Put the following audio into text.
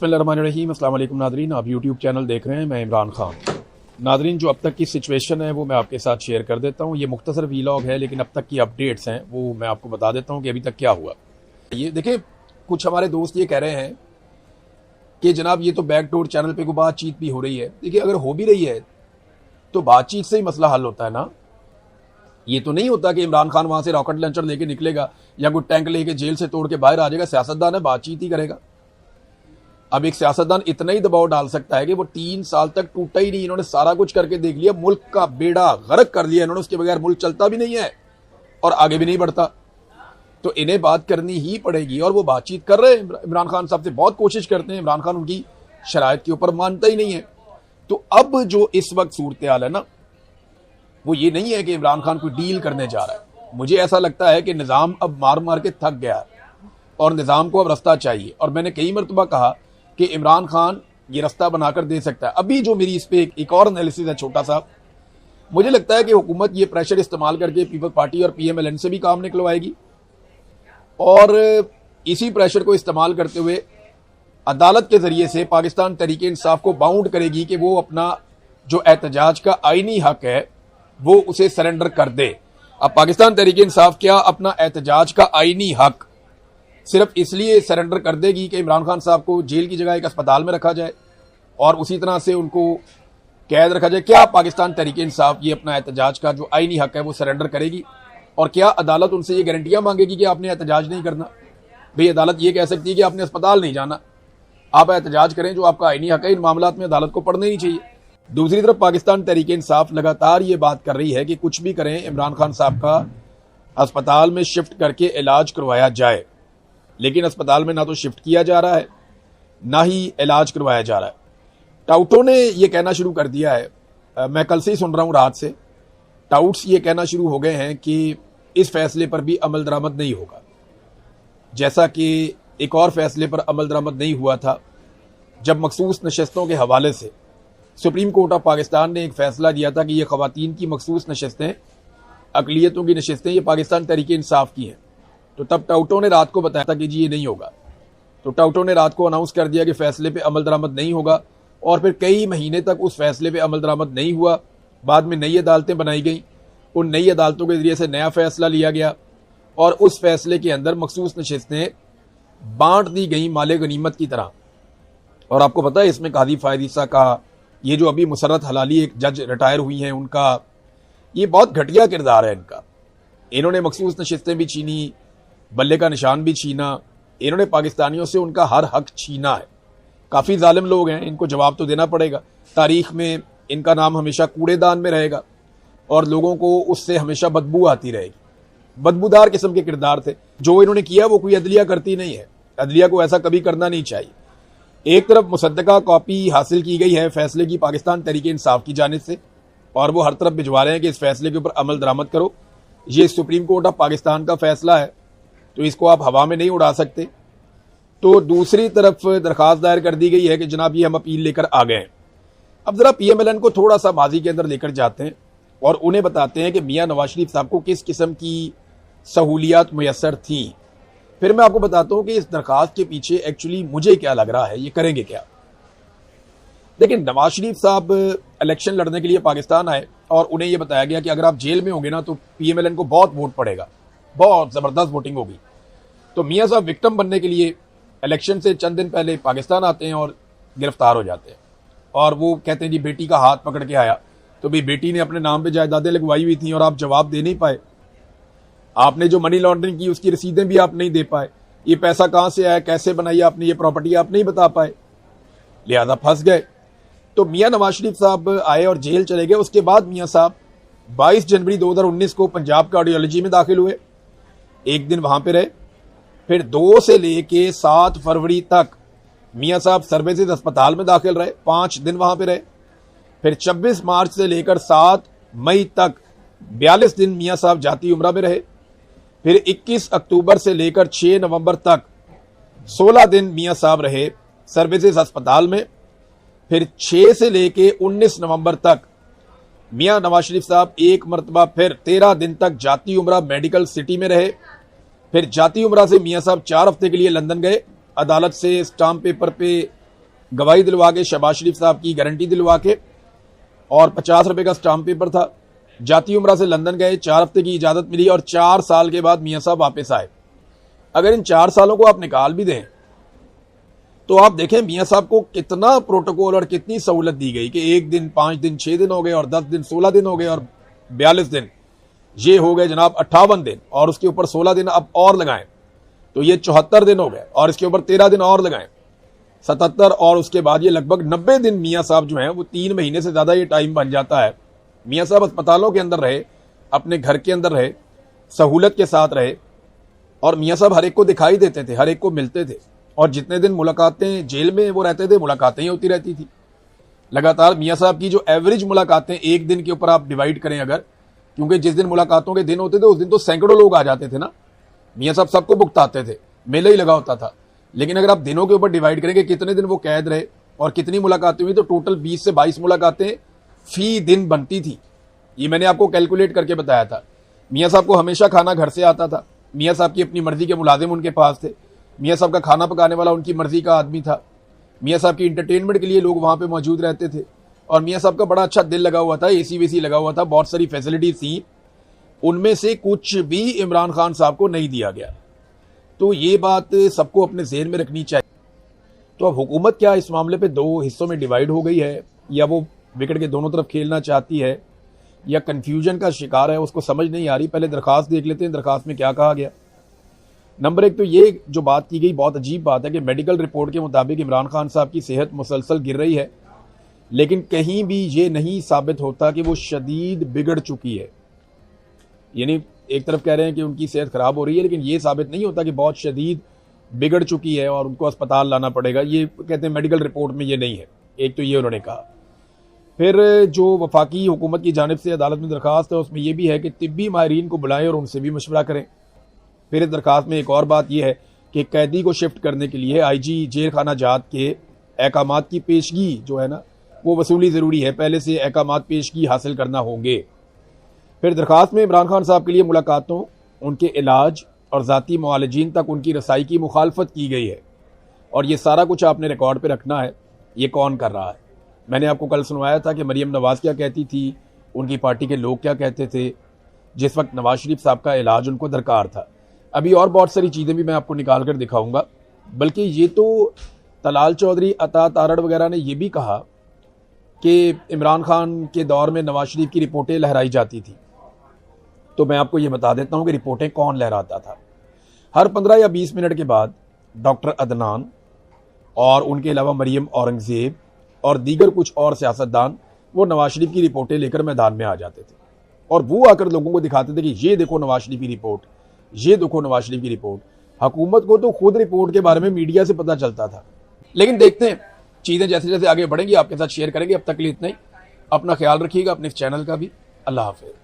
बिस्मिल्लाहिर्रहमानिर्रहीम। अस्सलाम वालेकुम नादरीन, आप यूट्यूब चैनल देख रहे हैं, मैं इमरान खान। नादरीन, जो अब तक की सिचुएशन है वो मैं आपके साथ शेयर कर देता हूँ। ये मुख्तसर वीलॉग है, लेकिन अब तक की अपडेट्स हैं वो मैं आपको बता देता हूँ कि अभी तक क्या हुआ। ये देखें, कुछ हमारे दोस्त ये कह रहे हैं कि जनाब ये तो बैकडोर चैनल पे कोई बातचीत भी हो रही है। देखिए, अगर हो भी रही है तो बातचीत से ही मसला हल होता है ना। ये तो नहीं होता कि इमरान खान वहां से रॉकेट लॉन्चर लेके निकलेगा या कोई टैंक लेके जेल से तोड़ के बाहर आ जाएगा। सियासतदान है, बातचीत ही करेगा। अब एक सियासतदान इतना ही दबाव डाल सकता है कि वो 3 साल तक टूटा ही नहीं। इन्होंने सारा कुछ करके देख लिया, मुल्क का बेड़ा गर्क कर लिया इन्होंने। उसके बगैर मुल्क चलता भी नहीं है और आगे भी नहीं बढ़ता। तो इन्हें बात करनी ही पड़ेगी और वो बातचीत कर रहे हैं। इमरान खान साहब से बहुत कोशिश करते हैं। इमरान खान उनकी शराइत के ऊपर मानता ही नहीं है। तो अब जो इस वक्त सूरत हाल है ना, वो ये नहीं है कि इमरान खान कोई डील करने जा रहा है। मुझे ऐसा लगता है कि निज़ाम अब मार मार के थक गया है और निज़ाम को अब रास्ता चाहिए। और मैंने कई मरतबा कहा कि इमरान खान ये रास्ता बनाकर दे सकता है। अभी जो मेरी इस पे एक और एनालिसिस है छोटा सा, मुझे लगता है कि हुकूमत ये प्रेशर इस्तेमाल करके पीपल्स पार्टी और PMLN से भी काम निकलवाएगी और इसी प्रेशर को इस्तेमाल करते हुए अदालत के जरिए से पाकिस्तान तहरीक इंसाफ को बाउंड करेगी कि वो अपना जो एहतजाज का आईनी हक है वो उसे सरेंडर कर दे। अब पाकिस्तान तहरीक इंसाफ क्या अपना एहतजाज का आईनी हक सिर्फ इसलिए सरेंडर कर देगी कि इमरान खान साहब को जेल की जगह एक अस्पताल में रखा जाए और उसी तरह से उनको कैद रखा जाए? क्या पाकिस्तान तहरीक इंसाफ ये अपना एहतजाज का जो आईनी हक है वो सरेंडर करेगी? और क्या अदालत उनसे ये गारंटियां मांगेगी कि आपने एहतजाज नहीं करना? भाई, अदालत ये कह सकती है कि आपने अस्पताल नहीं जाना, आप एहतजाज करें, जो आपका आईनी हक है। इन मामलात में अदालत को पढ़ना ही चाहिए। दूसरी तरफ पाकिस्तान तहरीक इंसाफ लगातार ये बात कर रही है कि कुछ भी करें, इमरान खान साहब का अस्पताल में शिफ्ट करके इलाज करवाया जाए। लेकिन अस्पताल में ना तो शिफ्ट किया जा रहा है, ना ही इलाज करवाया जा रहा है। टाउटों ने यह कहना शुरू कर दिया है, मैं कल से ही सुन रहा हूं, रात से टाउट्स ये कहना शुरू हो गए हैं कि इस फैसले पर भी अमल दरामद नहीं होगा। जैसा कि एक और फैसले पर अमल दरामद नहीं हुआ था जब मखसूस नशस्तों के हवाले से सुप्रीम कोर्ट ऑफ पाकिस्तान ने एक फैसला दिया था कि ये खवातीन की मखसूस नशस्तें, अकलियतों की नशस्तें, ये पाकिस्तान तहरीक इंसाफ की हैं। तो तब टाउटों ने रात को बताया था कि जी ये नहीं होगा। तो टाउटों ने रात को अनाउंस कर दिया कि फैसले पे अमल दरामद नहीं होगा और फिर कई महीने तक उस फैसले पे अमल दरामद नहीं हुआ। बाद में नई अदालतें बनाई गई, उन नई अदालतों के जरिए से नया फैसला लिया गया और उस फैसले के अंदर मखसूस नशस्तें बांट दी गई माले गनीमत की तरह। और आपको पता है इसमें कादी फायदीसा का, ये जो अभी मुसर्रत हलाली एक जज रिटायर हुई हैं, उनका ये बहुत घटिया किरदार है इनका। इन्होंने मखसूस नशस्तें भी छीनी, बल्ले का निशान भी छीना, इन्होंने पाकिस्तानियों से उनका हर हक छीना है। काफ़ी जालिम लोग हैं, इनको जवाब तो देना पड़ेगा। तारीख में इनका नाम हमेशा कूड़ेदान में रहेगा और लोगों को उससे हमेशा बदबू आती रहेगी। बदबूदार किस्म के किरदार थे। जो इन्होंने किया वो कोई अदलिया करती नहीं है। अदलिया को ऐसा कभी करना नहीं चाहिए। एक तरफ मुसद्दका कॉपी हासिल की गई है फैसले की पाकिस्तान तहरीक इंसाफ की जानिब से और वो हर तरफ भिजवा रहे हैं कि इस फैसले के ऊपर अमल दरामद करो। ये सुप्रीम कोर्ट ऑफ पाकिस्तान का फैसला है, तो इसको आप हवा में नहीं उड़ा सकते। तो दूसरी तरफ दरखास्त दायर कर दी गई है कि जनाब ये हम अपील लेकर आ गए हैं। अब जरा PMLN को थोड़ा सा माजी के अंदर लेकर जाते हैं और उन्हें बताते हैं कि मियां नवाज शरीफ साहब को किस किस्म की सहूलियात मुयस्सर थी। फिर मैं आपको बताता हूं कि इस दरखास्त के पीछे एक्चुअली मुझे क्या लग रहा है, ये करेंगे क्या। देखिए, नवाज शरीफ साहब इलेक्शन लड़ने के लिए पाकिस्तान आए और उन्हें यह बताया गया कि अगर आप जेल में होंगे ना तो PMLN को बहुत वोट पड़ेगा, बहुत जबरदस्त वोटिंग होगी। तो मियां साहब विक्टिम बनने के लिए इलेक्शन से चंद दिन पहले पाकिस्तान आते हैं और गिरफ्तार हो जाते हैं। और वो कहते हैं जी बेटी का हाथ पकड़ के आया। तो भाई, बेटी ने अपने नाम पे जायदादें लगवाई हुई थी और आप जवाब दे नहीं पाए। आपने जो मनी लॉन्ड्रिंग की उसकी रसीदें भी आप नहीं दे पाए। ये पैसा कहां से आया, कैसे बनाई आपने, ये प्रॉपर्टी आप नहीं बता पाए, लिहाजा फंस गए। तो मियां नवाज शरीफ साहब आए और जेल चले गए। उसके बाद मियां साहब 22 जनवरी 2019 को पंजाब कार्डियोलॉजी में दाखिल हुए। एक दिन वहां पे रहे। फिर 2 से लेके 7 फरवरी तक मियां साहब सर्विसेज अस्पताल में दाखिल रहे, 5 दिन वहां पे रहे। फिर 26 मार्च से लेकर 7 मई तक 42 दिन मियां साहब जाती उम्रा में रहे। फिर 21 अक्टूबर से लेकर 6 नवंबर तक 16 दिन मियां साहब रहे सर्विसेज अस्पताल में। फिर 6 से लेके 19 नवंबर तक मियां नवाज शरीफ साहब एक मरतबा फिर 13 दिन तक जाती उम्रा मेडिकल सिटी में रहे। फिर जाती उम्रा से मियां साहब 4 हफ्ते के लिए लंदन गए। अदालत से स्टाम्प पेपर पे गवाही दिलवा के, शहबाज शरीफ साहब की गारंटी दिलवा के, और 50 रुपए का स्टाम्प पेपर था। जाती उम्रा से लंदन गए, 4 हफ्ते की इजाजत मिली और 4 साल के बाद मियां साहब वापस आए। अगर इन 4 सालों को आप निकाल भी दें तो आप देखें मियां साहब को कितना प्रोटोकॉल और कितनी सहूलत दी गई कि 1 दिन, 5 दिन, 6 दिन हो गए, और 10 दिन, 16 दिन हो गए, और 42 दिन, ये हो गए जनाब 58 दिन, और उसके ऊपर 16 दिन अब और लगाएं तो ये 74 दिन हो गए, और इसके ऊपर 13 दिन और लगाएं 77, और उसके बाद ये लगभग 90 दिन मियां साहब जो हैं वो 3 महीने से ज्यादा ये टाइम बन जाता है। मियां साहब अस्पतालों के अंदर रहे, अपने घर के अंदर रहे, सहूलत के साथ रहे, और मियां साहब हर एक को दिखाई देते थे, हर एक को मिलते थे, और जितने दिन मुलाकातें जेल में वो रहते थे मुलाकातें ही होती रहती थी लगातार। मियां साहब की जो एवरेज मुलाकातें एक दिन के ऊपर आप डिवाइड करें अगर, क्योंकि जिस दिन मुलाकातों के दिन होते थे उस दिन तो सैकड़ों लोग आ जाते थे ना, मियां साहब सबको भुगताते थे, मेला ही लगा होता था। लेकिन अगर आप दिनों के ऊपर डिवाइड करेंगे कितने दिन वो कैद रहे और कितनी मुलाकातें हुई, तो टोटल 20 से 22 मुलाकातें फी दिन बनती थी। ये मैंने आपको कैलकुलेट करके बताया था। मियां साहब को हमेशा खाना घर से आता था, मियां साहब की अपनी मर्जी के मुलाजिम उनके पास थे, मियां साहब का खाना पकाने वाला उनकी मर्जी का आदमी था, मियां साहब की इंटरटेनमेंट के लिए लोग वहां पे मौजूद रहते थे, और मियां साहब का बड़ा अच्छा दिल लगा हुआ था, एसी वेसी लगा हुआ था, बहुत सारी फैसिलिटीज थी, उनमें से कुछ भी इमरान खान साहब को नहीं दिया गया। तो ये बात सबको अपने ज़हन में रखनी चाहिए। तो अब हुकूमत क्या इस मामले पे 2 हिस्सों में डिवाइड हो गई है, या वो विकेट के दोनों तरफ खेलना चाहती है, या कन्फ्यूजन का शिकार है, उसको समझ नहीं आ रही। पहले दरखास्त देख लेते हैं, दरखास्त में क्या कहा गया। नंबर 1 तो ये जो बात की गई बहुत अजीब बात है कि मेडिकल रिपोर्ट के मुताबिक इमरान खान साहब की सेहत मुसलसल गिर रही है, लेकिन कहीं भी ये नहीं साबित होता कि वो शदीद बिगड़ चुकी है। यानी एक तरफ कह रहे हैं कि उनकी सेहत खराब हो रही है, लेकिन ये साबित नहीं होता कि बहुत शदीद बिगड़ चुकी है और उनको अस्पताल लाना पड़ेगा। ये कहते हैं मेडिकल रिपोर्ट में ये नहीं है। एक तो ये उन्होंने कहा। फिर जो वफाकी हुकूमत की जानिब से अदालत में दरखास्त है उसमें यह भी है कि तिब्बी माहिरीन को बुलाएं और उनसे भी मशवरा करें। फिर इस दरखास्त में एक और बात यह है कि कैदी को शिफ्ट करने के लिए IG जेल खाना जात के अहकामात की पेशगी जो है ना वो वसूली ज़रूरी है, पहले से अहकामात पेशगी हासिल करना होंगे। फिर दरखास्त में इमरान खान साहब के लिए मुलाकातों, उनके इलाज और ज़ाती मुआलजीन तक उनकी रसाई की मुखालफत की गई है, और ये सारा कुछ आपने रिकॉर्ड पे रखना है। ये कौन कर रहा है? मैंने आपको कल सुनवाया था कि मरियम नवाज़ क्या कहती थी, उनकी पार्टी के लोग क्या कहते थे जिस वक्त नवाज शरीफ साहब का इलाज उनको दरकार था। अभी और बहुत सारी चीज़ें भी मैं आपको निकाल कर दिखाऊंगा। बल्कि ये तो तलाल चौधरी, अता तारड़ वगैरह ने यह भी कहा कि इमरान खान के दौर में नवाज शरीफ की रिपोर्टें लहराई जाती थी। तो मैं आपको ये बता देता हूँ कि रिपोर्टें कौन लहराता था। हर 15 या 20 मिनट के बाद डॉक्टर अदनान और उनके अलावा मरियम औरंगज़ेब और दीगर कुछ और सियासतदान वो नवाज शरीफ की रिपोर्टें लेकर मैदान में आ जाते थे, और वो आकर लोगों को दिखाते थे कि ये देखो नवाज शरीफ की रिपोर्ट, ये देखो नवाज शरीफ की रिपोर्ट। हुकूमत को तो खुद रिपोर्ट के बारे में मीडिया से पता चलता था। लेकिन देखते हैं चीज़ें जैसे जैसे आगे बढ़ेंगी आपके साथ शेयर करेंगे। अब तक के लिए इतना ही। अपना ख्याल रखिएगा, अपने इस चैनल का भी। अल्लाह हाफिज़।